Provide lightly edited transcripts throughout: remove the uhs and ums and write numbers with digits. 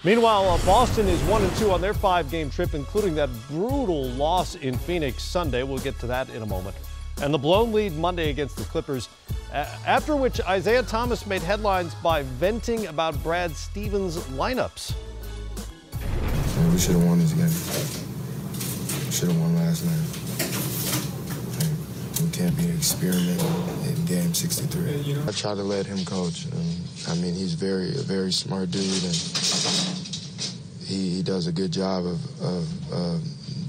Meanwhile, Boston is 1-2 on their 5-game trip, including that brutal loss in Phoenix Sunday. We'll get to that in a moment. And the blown lead Monday against the Clippers, after which Isaiah Thomas made headlines by venting about Brad Stevens' lineups. We should have won this game. We should have won last night. We can't be experimental in game 63. I try to let him coach. I mean, he's a very smart dude, and he does a good job of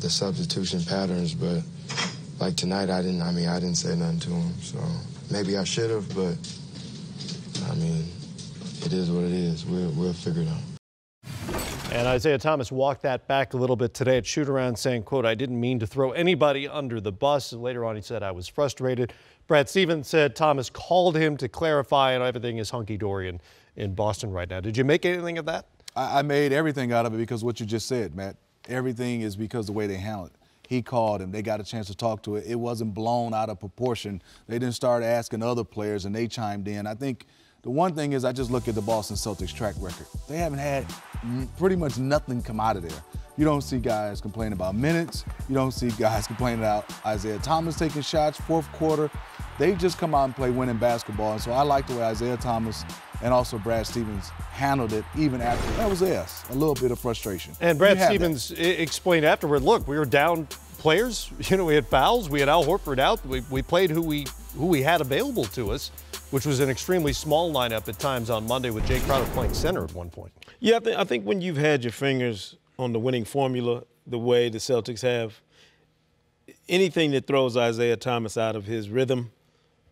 the substitution patterns. But like tonight, I didn't say nothing to him. So maybe I should have, but I mean, it is what it is. We'll figure it out. And Isaiah Thomas walked that back a little bit today at shoot-around, saying, quote, "I didn't mean to throw anybody under the bus." Later on, he said, "I was frustrated." Brad Stevens said Thomas called him to clarify, and everything is hunky-dory in Boston right now. Did you make anything of that? I made everything out of it because what you just said, Matt. Everything is because the way they handle it. He called him. They got a chance to talk to it. It wasn't blown out of proportion. They didn't start asking other players, and they chimed in. I think the one thing is I just look at the Boston Celtics track record. They haven't had pretty much nothing come out of there. You don't see guys complaining about minutes. You don't see guys complaining about Isaiah Thomas taking shots, fourth quarter. They just come out and play winning basketball. And so I like the way Isaiah Thomas and also Brad Stevens handled it even after. That was a little bit of frustration. And Brad Stevens explained afterward, look, we were down players. You know, we had fouls. We had Al Horford out. We played who we had available to us, which was an extremely small lineup at times on Monday with Jay Crowder playing center at one point. Yeah, I think when you've had your fingers on the winning formula the way the Celtics have, anything that throws Isaiah Thomas out of his rhythm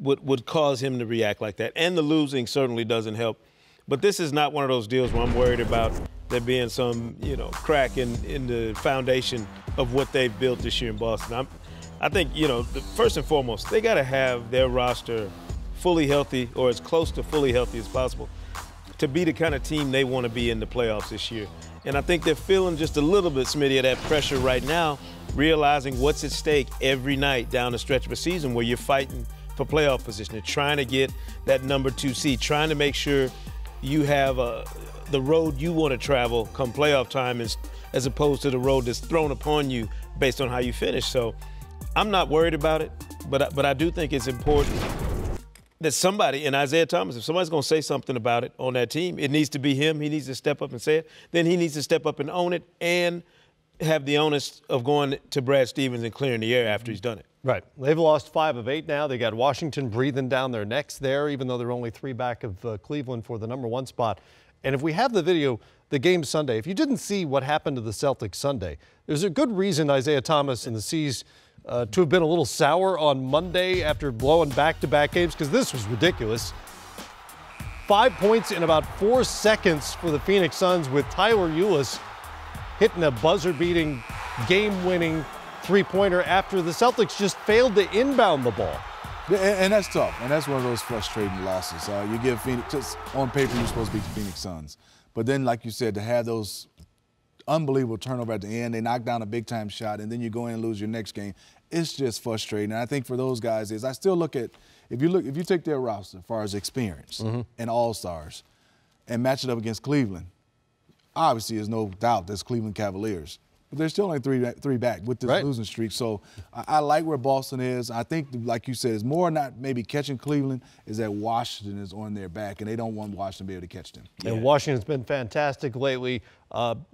would cause him to react like that. And the losing certainly doesn't help. But this is not one of those deals where I'm worried about there being some, crack in the foundation of what they've built this year in Boston. I think, first and foremost, they got to have their roster fully healthy or as close to fully healthy as possible to be the kind of team they want to be in the playoffs this year. And I think they're feeling just a little bit, Smitty, of that pressure right now, realizing what's at stake every night down the stretch of a season where you're fighting for playoff position. They're trying to get that number 2 seed, trying to make sure you have the road you want to travel come playoff time as opposed to the road that's thrown upon you based on how you finish. So I'm not worried about it, but I do think it's important that somebody, and Isaiah Thomas, if somebody's going to say something about it on that team, it needs to be him. He needs to step up and say it. Then he needs to step up and own it and have the onus of going to Brad Stevens and clearing the air after he's done it. Right. They've lost 5 of 8 now. They got Washington breathing down their necks there, even though they're only 3 back of Cleveland for the number 1 spot. And if we have the video, the game Sunday, if you didn't see what happened to the Celtics Sunday, there's a good reason Isaiah Thomas and the C's to have been a little sour on Monday after blowing back-to-back games, because this was ridiculous. 5 points in about 4 seconds for the Phoenix Suns, with Tyler Ulis hitting a buzzer-beating, game-winning three-pointer after the Celtics just failed to inbound the ball. And that's tough, and that's one of those frustrating losses. You give Phoenix, just on paper, you're supposed to beat the Phoenix Suns. But then, like you said, to have those unbelievable turnover at the end, they knock down a big-time shot, and then you go in and lose your next game. It's just frustrating. And I think for those guys I still look at, if you take their roster as far as experience and all-stars and match it up against Cleveland, obviously there's no doubt that's Cleveland Cavaliers. But they're still only three back with this losing streak. So I like where Boston is. I think, like you said, it's more not maybe catching Cleveland, is that Washington is on their back, and they don't want Washington to be able to catch them. And Washington's been fantastic lately.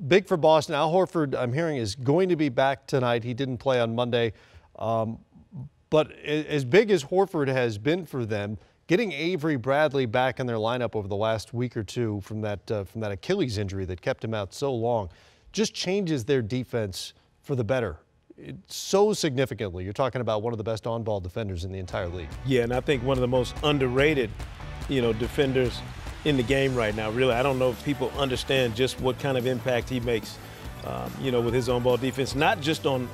Big for Boston. Al Horford, I'm hearing, is going to be back tonight. He didn't play on Monday. But as big as Horford has been for them, getting Avery Bradley back in their lineup over the last week or two from that Achilles injury that kept him out so long just changes their defense for the better so significantly. You're talking about one of the best on-ball defenders in the entire league. Yeah, and I think one of the most underrated, defenders in the game right now. Really, I don't know if people understand just what kind of impact he makes, with his on-ball defense, not just on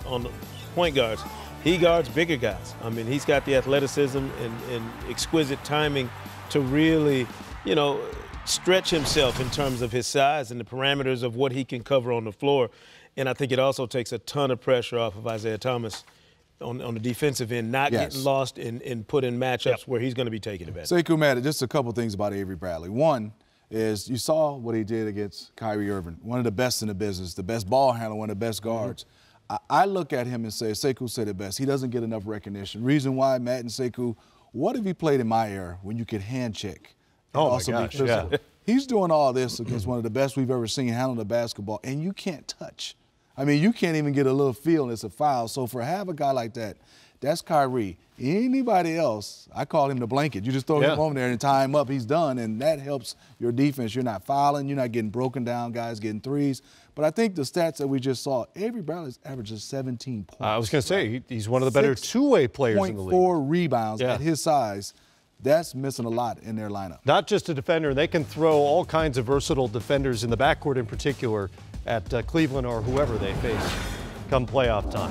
point guards. He guards bigger guys. I mean, he's got the athleticism and exquisite timing to really, stretch himself in terms of his size and the parameters of what he can cover on the floor. And I think it also takes a ton of pressure off of Isaiah Thomas on the defensive end, not getting lost and put in matchups where he's going to be taking advantage. Sekou, Matt, just a couple things about Avery Bradley. One, is you saw what he did against Kyrie Irving, one of the best in the business, the best ball handler, one of the best guards. I look at him and say, Sekou said it best, he doesn't get enough recognition. Reason why, Matt and Sekou, what if he played in my era when you could hand check? Oh, my gosh, yeah. He's doing all this against one of the best we've ever seen handle the basketball, and you can't touch. I mean, you can't even get a little feel, and it's a foul. So for have a guy like that, that's Kyrie. Anybody else, I call him the blanket. You just throw him on there and tie him up, he's done, and that helps your defense. You're not fouling, you're not getting broken down, guys getting threes. But I think the stats that we just saw, Avery Bradley averages 17 points. I was going to say, he's one of the better two-way players in the league. 6.4 rebounds at his size. That's missing a lot in their lineup. Not just a defender. They can throw all kinds of versatile defenders in the backcourt in particular at Cleveland or whoever they face come playoff time.